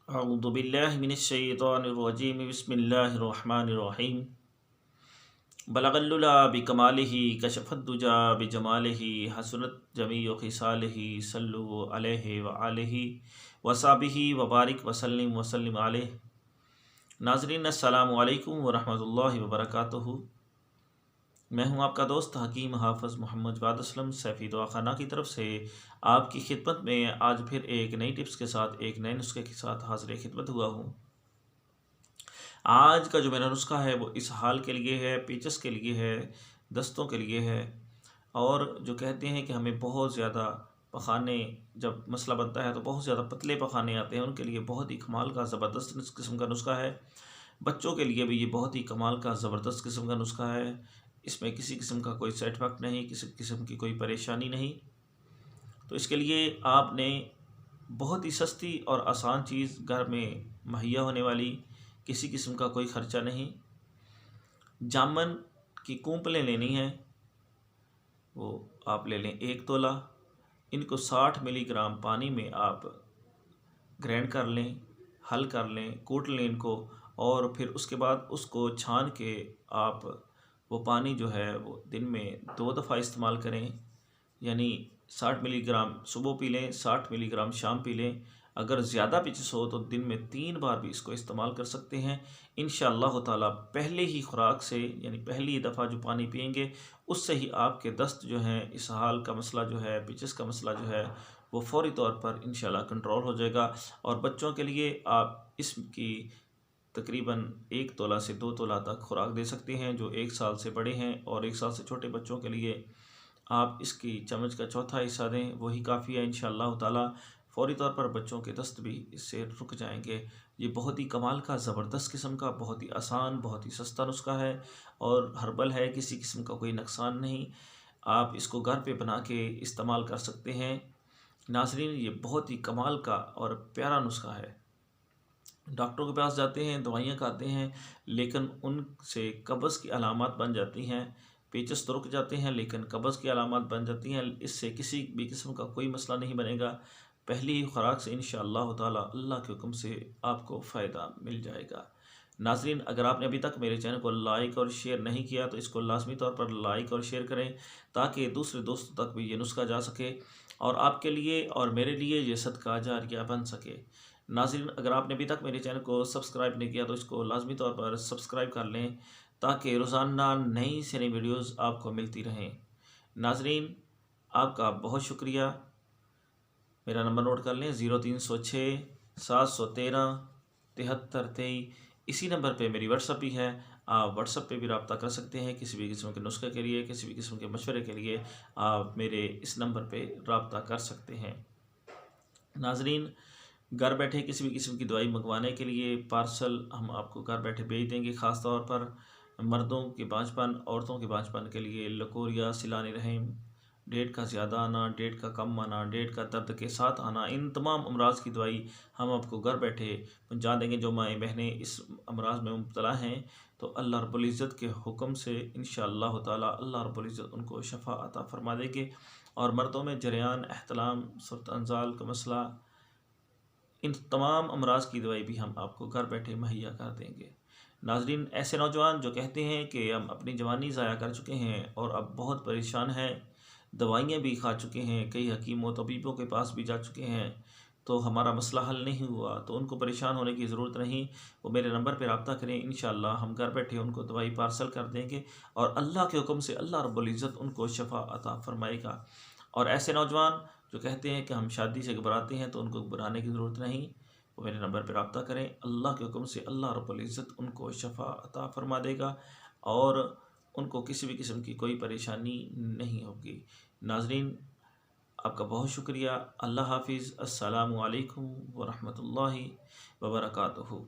अऊज़ु बिल्लाहि मिनश्शैतानिर्रजीम बिस्मिल्लाहिर्रहमानिर्रहीम बलगल्लुला बिकमालिही कशफद्दुजा बिजमालिही हसनत जमीउ खिसालिही सल्लु अलैहि व आलिहि वसाबिही वबारिक वसल्लिम वसल्लिम अलैहि। नाज़रीन अस्सलामु अलैकुम व रहमतुल्लाहि व बरकातुहू। मैं हूं आपका दोस्त हकीम हाफ़िज़ मोहम्मद जवाद असलम सैफ़ी दवाखाना की तरफ से आपकी खिदमत में आज फिर एक नई टिप्स के साथ एक नए नुस्खे के साथ हाज़िर खिदमत हुआ हूं। आज का जो मेरा नुस्खा है वो इसहाल के लिए है, पेचिस के लिए है, दस्तों के लिए है। और जो कहते हैं कि हमें बहुत ज़्यादा पखाने, जब मसला बनता है तो बहुत ज़्यादा पतले पखाने आते हैं, उनके लिए बहुत ही कमाल का ज़बरदस्त किस्म का नुस्खा है। बच्चों के लिए भी ये बहुत ही कमाल का ज़बरदस्त किस्म का नुस्खा है। इसमें किसी किस्म का कोई साइड इफ़ेक्ट नहीं, किसी किस्म की कोई परेशानी नहीं। तो इसके लिए आपने बहुत ही सस्ती और आसान चीज़ घर में मुहैया होने वाली, किसी किस्म का कोई ख़र्चा नहीं, जामन की कूंपलें लेनी हैं। वो आप ले लें 1 तोला। इनको 60 मिलीग्राम पानी में आप ग्राइंड कर लें, हल कर लें, कूट लें इनको। और फिर उसके बाद उसको छान के आप वो पानी जो है वो दिन में 2 दफ़ा इस्तेमाल करें। यानी 60 मिलीग्राम सुबह पी लें, 60 मिलीग्राम शाम पी लें। अगर ज़्यादा पेचिस हो तो दिन में 3 बार भी इसको इस्तेमाल कर सकते हैं। इंशाअल्लाह ताला पहले ही खुराक से, यानी पहली दफ़ा जो पानी पिएंगे उससे ही आपके दस्त जो हैं, इसहाल का मसला जो है, पेचिस का मसला जो है, वो फ़ौरी तौर पर इंशाअल्लाह कंट्रोल हो जाएगा। और बच्चों के लिए आप इसकी तकरीबन 1 तोला से 2 तोला तक खुराक दे सकते हैं, जो 1 साल से बड़े हैं। और 1 साल से छोटे बच्चों के लिए आप इसकी चम्मच का चौथा हिस्सा दें, वही काफ़ी है इंशाअल्लाह ताला। फ़ौरी तौर पर बच्चों के दस्त भी इससे रुक जाएंगे। ये बहुत ही कमाल का ज़बरदस्त किस्म का, बहुत ही आसान, बहुत ही सस्ता नुस्खा है और हर्बल है, किसी किस्म का कोई नुकसान नहीं। आप इसको घर पे बना के इस्तेमाल कर सकते हैं। नाज़रीन, ये बहुत ही कमाल का और प्यारा नुस्खा है। डॉक्टरों के पास जाते हैं, दवाइयाँ खाते हैं, लेकिन उनसे कब्ज़ की अलामत बन जाती हैं। पेचिस तो रुक जाते हैं लेकिन कब्ज़ की अलामत बन जाती हैं। इससे किसी भी किस्म का कोई मसला नहीं बनेगा। पहली ही खुराक से इंशाअल्लाह ताला अल्लाह के हुक्म से आपको फ़ायदा मिल जाएगा। नाज़रीन, अगर आपने अभी तक मेरे चैनल को लाइक और शेयर नहीं किया तो इसको लाजमी तौर पर लाइक और शेयर करें, ताकि दूसरे दोस्तों तक भी ये नुस्खा जा सके और आपके लिए और मेरे लिए ये सदका जारिया बन सके। नाज़रीन, अगर आपने अभी तक मेरे चैनल को सब्सक्राइब नहीं किया तो इसको लाजमी तौर पर सब्सक्राइब कर लें, ताकि रोज़ाना नई से नई वीडियोज़ आपको मिलती रहें। नाज़रीन, आपका बहुत शुक्रिया। मेरा नंबर नोट कर लें, 0306 713 7323। इसी नंबर पे मेरी व्हाट्सअप भी है। आप व्हाट्सअप पे भी रब्ता कर सकते हैं किसी भी किस्म के नुस्खे के लिए, किसी भी किस्म के मशवरे के लिए आप मेरे इस नंबर पे रब्ता कर सकते हैं। नाज़रीन, घर बैठे किसी भी किस्म की दवाई मंगवाने के लिए पार्सल हम आपको घर बैठे भेज देंगे। ख़ास तौर पर मर्दों के बांझपन, औरतों के बांझपन के लिए लकोरिया, सिलाने रहम, डेट का ज़्यादा आना, डेट का कम आना, डेट का दर्द के साथ आना, इन तमाम अमराज की दवाई हम आपको घर बैठे पहुँचा देंगे। जो माएँ बहनें इस अमराज में मुब्तला हैं तो अल्लाह रब्बुल इज़्ज़त के हुक्म से इंशाअल्लाह ताला अल्लाह रब्बुल इज़्ज़त उनको शफ़ा अता फ़रमा देंगे। और मर्दों में जरियान, एहतलाम, सुर्त अंजाल का मसला, इन तमाम अमराज की दवाई भी हम आपको घर बैठे मुहैया कर देंगे। नाज़रीन, ऐसे नौजवान जो कहते हैं कि हम अपनी जवानी ज़ाया कर चुके हैं और अब बहुत परेशान हैं, दवाइयाँ भी खा चुके हैं, कई हकीम व तबीबों के पास भी जा चुके हैं, तो हमारा मसला हल नहीं हुआ, तो उनको परेशान होने की ज़रूरत नहीं। वो मेरे नंबर पर रब्ता करें, इंशाअल्लाह हम घर बैठे उनको दवाई पार्सल कर देंगे और अल्लाह के हुक्म से अल्लाह रब्बुल इज़्ज़त उनको शफ़ा अता फ़रमाएगा। और ऐसे नौजवान जो कहते हैं कि हम शादी से घबराते हैं, तो उनको घबराने की ज़रूरत नहीं। वो मेरे नंबर पर रब्ता करें, अल्लाह के हुक्म से अल्लाह रब्बुल इज़्ज़त उनको शफ़ा अता फ़रमा देगा और उनको किसी भी किस्म की कोई परेशानी नहीं होगी। नाज़रीन, आपका बहुत शुक्रिया। अल्लाह हाफ़िज़। अस्सलामु अलैकुम व रहमतुल्लाहि व बरकातुहू।